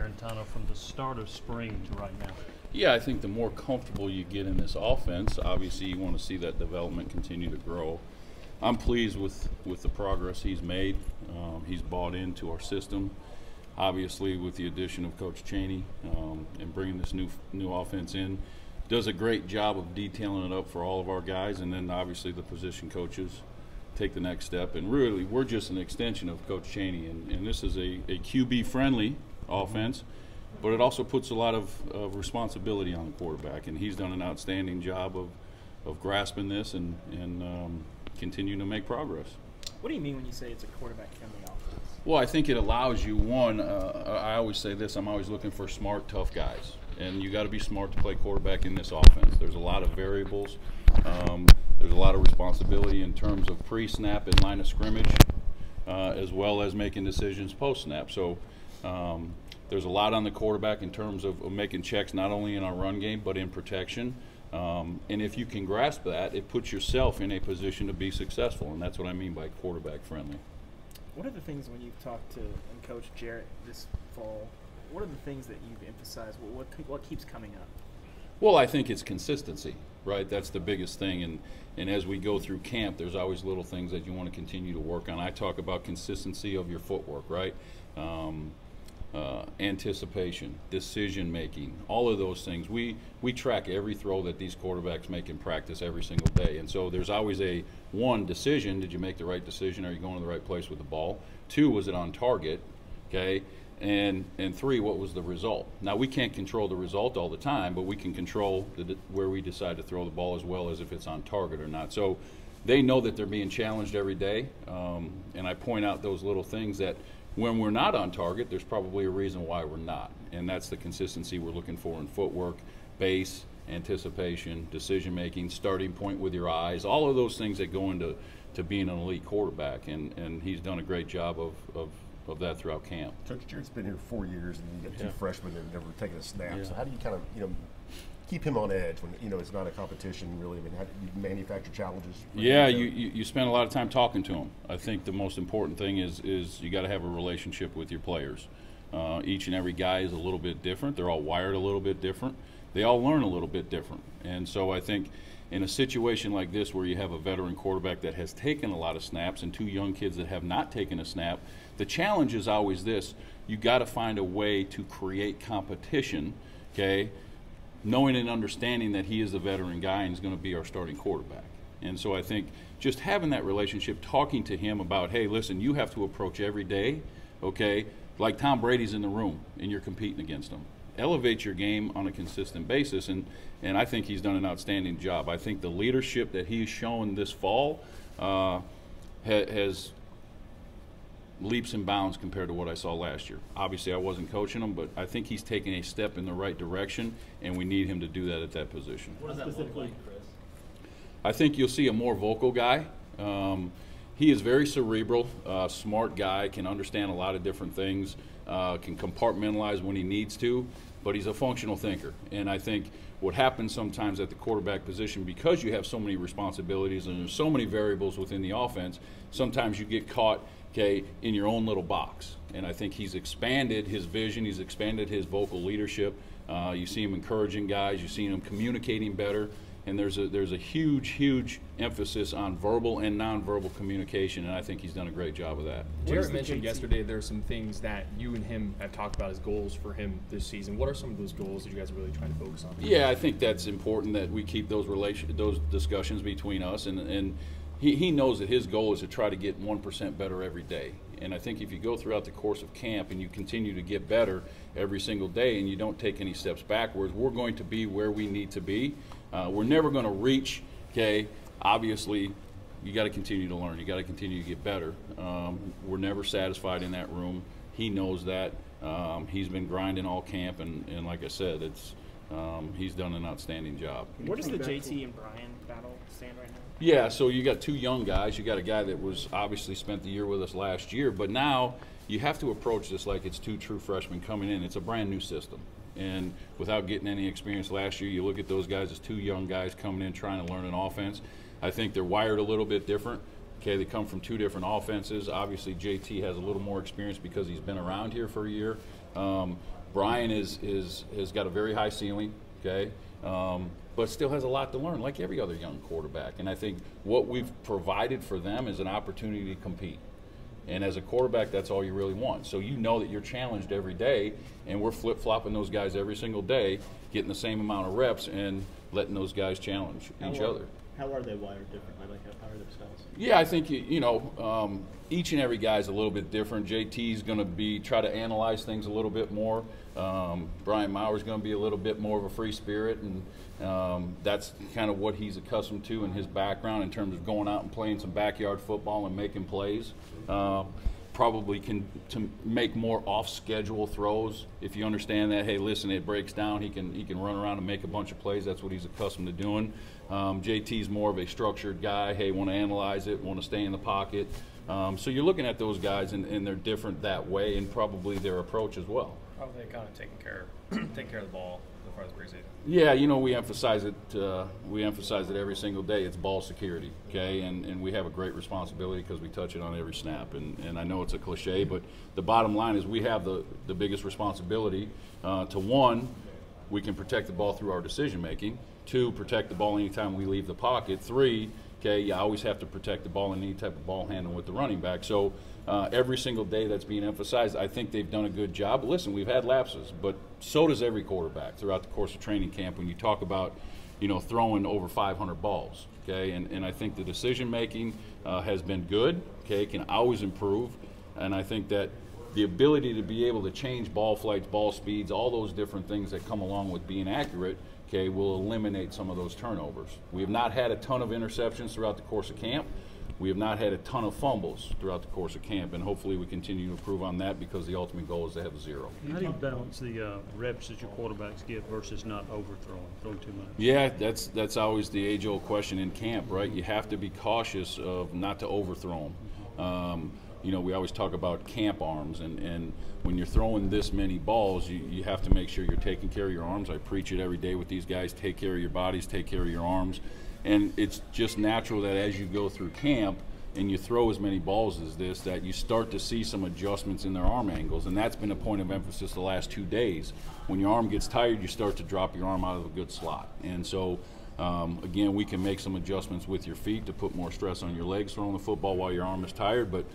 Garantano from the start of spring to right now? Yeah, I think the more comfortable you get in this offense, obviously you want to see that development continue to grow. I'm pleased with the progress he's made. He's bought into our system. Obviously, with the addition of Coach Chaney and bringing this new offense in, does a great job of detailing it up for all of our guys, and then obviously the position coaches take the next step. And really, we're just an extension of Coach Chaney, and this is a QB-friendly offense, but it also puts a lot of responsibility on the quarterback, and he's done an outstanding job of grasping this and continuing to make progress. What do you mean when you say it's a quarterback-friendly offense? Well, I think it allows you, one, I always say this, I'm always looking for smart, tough guys. And you got to be smart to play quarterback in this offense. There's a lot of variables. There's a lot of responsibility in terms of pre-snap and line of scrimmage, as well as making decisions post-snap. So there's a lot on the quarterback in terms of making checks not only in our run game but in protection. And if you can grasp that, it puts yourself in a position to be successful, and that's what I mean by quarterback-friendly. What are the things when you've talked to and Coach Jarrett this fall, what are the things that you've emphasized? What keeps coming up? Well, I think it's consistency, right? That's the biggest thing. And as we go through camp, there's always little things that you want to continue to work on. I talk about consistency of your footwork, right? Anticipation, decision-making, all of those things. We track every throw that these quarterbacks make in practice every single day. And so there's always one, decision. Did you make the right decision? Are you going to the right place with the ball? Two, was it on target? Okay. And three, what was the result? Now, we can't control the result all the time, but we can control where we decide to throw the ball, as well as if it's on target or not. So they know that they're being challenged every day, and I point out those little things that when we're not on target, there's probably a reason why we're not, and that's the consistency we're looking for in footwork, base, anticipation, decision-making, starting point with your eyes, all of those things that go into being an elite quarterback, and he's done a great job of that throughout camp. Coach Jarrett's been here 4 years, and you got two freshmen that have never taken a snap. Yeah. So how do you kind of, keep him on edge when, it's not a competition really? I mean, how do you manufacture challenges? Yeah, you spend a lot of time talking to them. I think the most important thing is you got to have a relationship with your players. Each and every guy is a little bit different. They're all wired a little bit different. They all learn a little bit different. And so I think in a situation like this where you have a veteran quarterback that has taken a lot of snaps and two young kids that have not taken a snap, the challenge is always this: you got to find a way to create competition, okay, knowing and understanding that he is a veteran guy and is going to be our starting quarterback. And so I think just having that relationship, talking to him about, hey, listen, you have to approach every day, okay, like Tom Brady's in the room and you're competing against him. Elevate your game on a consistent basis, and I think he's done an outstanding job. I think the leadership that he's shown this fall has leaps and bounds compared to what I saw last year. Obviously, I wasn't coaching him, but I think he's taken a step in the right direction, and we need him to do that at that position. What does that look like, Chris? I think you'll see a more vocal guy. He is very cerebral, smart guy, can understand a lot of different things, can compartmentalize when he needs to, but he's a functional thinker. And I think what happens sometimes at the quarterback position, because you have so many responsibilities and there's so many variables within the offense, sometimes you get caught, okay, in your own little box. And I think he's expanded his vision, he's expanded his vocal leadership. You see him encouraging guys, you see him communicating better, and there's a huge emphasis on verbal and nonverbal communication, and I think he's done a great job of that. Jarrett mentioned yesterday there are some things that you and him have talked about as goals for him this season. What are some of those goals that you guys are really trying to focus on? Yeah, I think that's important that we keep those discussions between us, and he knows that his goal is to try to get 1% better every day. And I think if you go throughout the course of camp and you continue to get better every single day and you don't take any steps backwards, we're going to be where we need to be. We're never going to reach, okay, obviously you got to continue to learn. You got to continue to get better. We're never satisfied in that room. He knows that. He's been grinding all camp, and like I said, he's done an outstanding job. Where does the JT and Brian battle stand right now? Yeah, so you got two young guys. You got a guy that was obviously spent the year with us last year, but now you have to approach this like it's two true freshmen coming in. It's a brand new system. And without getting any experience last year, you look at those guys as two young guys coming in trying to learn an offense. I think they're wired a little bit different. Okay, they come from two different offenses. Obviously, JT has a little more experience because he's been around here for a year. Brian has got a very high ceiling, okay, but still has a lot to learn, like every other young quarterback. And I think what we've provided for them is an opportunity to compete. And as a quarterback, that's all you really want. So you know that you're challenged every day, and we're flip-flopping those guys every single day, getting the same amount of reps and letting those guys challenge each other. How are they wired differently? Like, how are their styles? Yeah, I think, each and every guy is a little bit different. JT's going to try to analyze things a little bit more. Brian Maurer's going to be a little bit more of a free spirit, and that's kind of what he's accustomed to in his background in terms of going out and playing some backyard football and making plays. Probably can to make more off-schedule throws. If you understand that, hey, listen, it breaks down. He can run around and make a bunch of plays. That's what he's accustomed to doing. JT's more of a structured guy. Hey, want to analyze it, want to stay in the pocket. So you're looking at those guys, and they're different that way, and probably their approach as well. How are they kind of taking care of the ball so far as preseason? Yeah, we emphasize it. We emphasize it every single day. It's ball security, okay, and we have a great responsibility because we touch it on every snap. And I know it's a cliche, but the bottom line is we have the biggest responsibility. To one, we can protect the ball through our decision making. Two, protect the ball anytime we leave the pocket. Three, okay, you always have to protect the ball in any type of ball handling with the running back. So every single day that's being emphasized. I think they've done a good job. But listen, we've had lapses, but so does every quarterback throughout the course of training camp when you talk about, throwing over 500 balls, okay? And I think the decision making has been good, okay, can always improve. And I think that the ability to be able to change ball flights, ball speeds, all those different things that come along with being accurate, okay, will eliminate some of those turnovers. We have not had a ton of interceptions throughout the course of camp. We have not had a ton of fumbles throughout the course of camp, and hopefully we continue to improve on that because the ultimate goal is to have 0. How do you balance the reps that your quarterbacks get versus not throwing too much? Yeah, that's always the age-old question in camp, right? You have to be cautious of not to overthrow them. We always talk about camp arms, and when you're throwing this many balls, you have to make sure you're taking care of your arms. I preach it every day with these guys. Take care of your bodies, take care of your arms. And it's just natural that as you go through camp and you throw as many balls as this, that you start to see some adjustments in their arm angles. And that's been a point of emphasis the last 2 days. When your arm gets tired, you start to drop your arm out of a good slot. And so, again, we can make some adjustments with your feet to put more stress on your legs throwing the football while your arm is tired. But,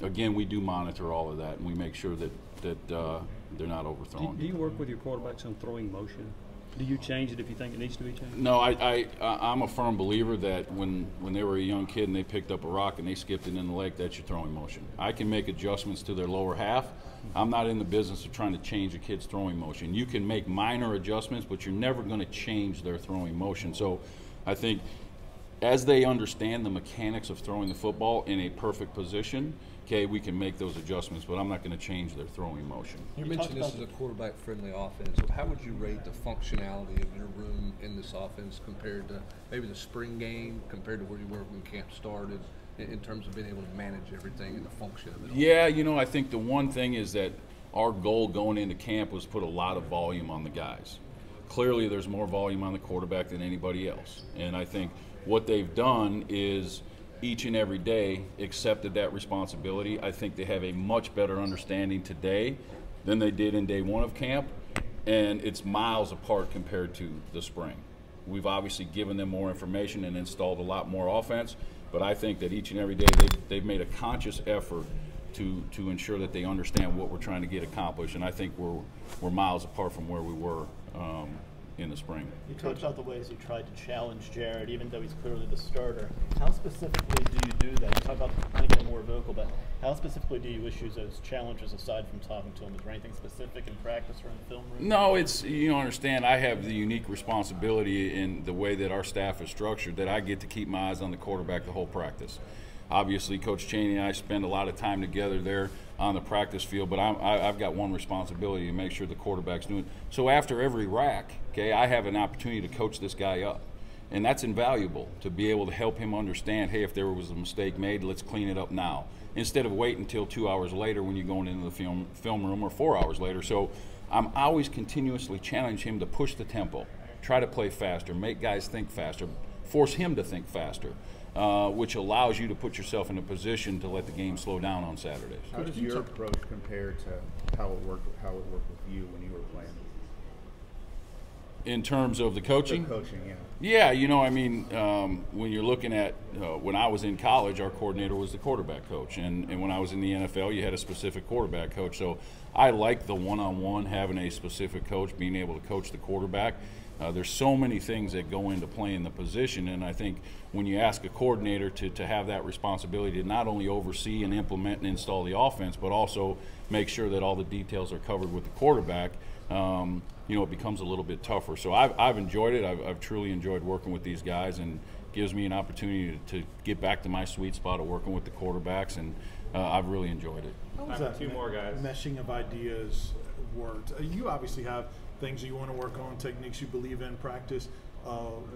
again, we do monitor all of that, and we make sure that they're not overthrown. Do you work with your quarterbacks on throwing motion? Do you change it if you think it needs to be changed? No, I'm a firm believer that when they were a young kid and they picked up a rock and they skipped it in the leg, that's your throwing motion. I can make adjustments to their lower half. I'm not in the business of trying to change a kid's throwing motion. You can make minor adjustments, but you're never going to change their throwing motion. So I think as they understand the mechanics of throwing the football in a perfect position, okay, we can make those adjustments, but I'm not going to change their throwing motion. You mentioned this is a quarterback-friendly offense. How would you rate the functionality of your room in this offense compared to maybe the spring game, compared to where you were when camp started, in terms of being able to manage everything and the function of it? Yeah, I think the one thing is that our goal going into camp was put a lot of volume on the guys. Clearly, there's more volume on the quarterback than anybody else. And I think what they've done is each and every day accepted that responsibility. I think they have a much better understanding today than they did in day one of camp, and it's miles apart compared to the spring. We've obviously given them more information and installed a lot more offense, but I think that each and every day they've made a conscious effort to ensure that they understand what we're trying to get accomplished, and I think we're miles apart from where we were in the spring. You talked about the ways you tried to challenge Jared, even though he's clearly the starter. How specifically do you do that? You talk about trying to get more vocal, but how specifically do you issue those challenges aside from talking to him? Is there anything specific in practice or in the film room? No, it's, understand, I have the unique responsibility in the way that our staff is structured that I get to keep my eyes on the quarterback the whole practice. Obviously, Coach Chaney and I spend a lot of time together there on the practice field, but I've got one responsibility to make sure the quarterback's doing it. So after every rack, okay, I have an opportunity to coach this guy up. And that's invaluable to be able to help him understand, hey, if there was a mistake made, let's clean it up now, instead of waiting until 2 hours later when you're going into the film room, or 4 hours later. So I'm always continuously challenging him to push the tempo, try to play faster, make guys think faster, force him to think faster, which allows you to put yourself in a position to let the game slow down on Saturdays. How does your approach compare to how it worked with you when you were playing? In terms of the coaching? The coaching, yeah. Yeah, you know, I mean, when you're looking at when I was in college, our coordinator was the quarterback coach, and when I was in the NFL, you had a specific quarterback coach. So I like the one-on-one, having a specific coach, being able to coach the quarterback. There's so many things that go into playing the position, and I think when you ask a coordinator to have that responsibility to not only oversee and implement and install the offense, but also make sure that all the details are covered with the quarterback, you know, it becomes a little bit tougher. So I've enjoyed it. I've truly enjoyed working with these guys, and gives me an opportunity to get back to my sweet spot of working with the quarterbacks, and I've really enjoyed it. How does that Two more guys. meshing of ideas worked? You obviously have things that you want to work on, techniques you believe in, practice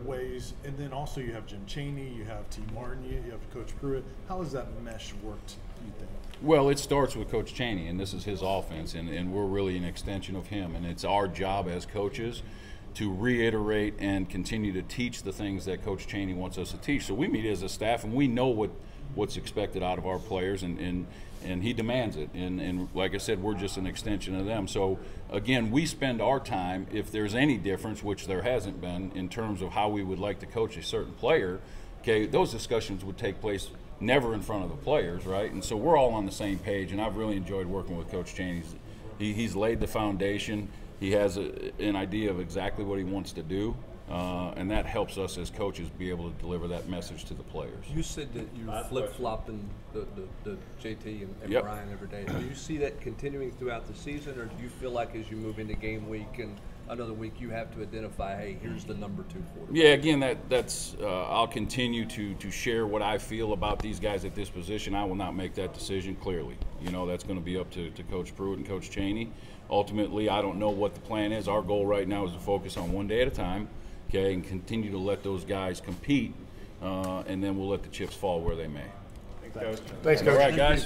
ways, and then also you have Jim Chaney, you have T. Martin, you have Coach Pruitt. How has that mesh worked, do you think? Well, it starts with Coach Chaney, and this is his offense, and we're really an extension of him. And it's our job as coaches to reiterate and continue to teach the things that Coach Chaney wants us to teach. So we meet as a staff, and we know what's expected out of our players, and he demands it. And like I said, we're just an extension of them. So again, we spend our time, if there's any difference, which there hasn't been, in terms of how we would like to coach a certain player, okay, those discussions would take place never in front of the players, right? And so we're all on the same page, and I've really enjoyed working with Coach Chaney. He's laid the foundation. He has an idea of exactly what he wants to do, and that helps us as coaches be able to deliver that message to the players. You said that you're flip-flopping the JT and Yep. Brian every day. Do you see that continuing throughout the season, or do you feel like as you move into game week and another week you have to identify, hey, here's the number 2 quarterback? Yeah, again, that's I'll continue to share what I feel about these guys at this position. I will not make that decision clearly. You know, that's going to be up to Coach Pruitt and Coach Chaney. Ultimately, I don't know what the plan is. Our goal right now is to focus on one day at a time, okay, and continue to let those guys compete, and then we'll let the chips fall where they may. Thanks, Coach. All right, guys.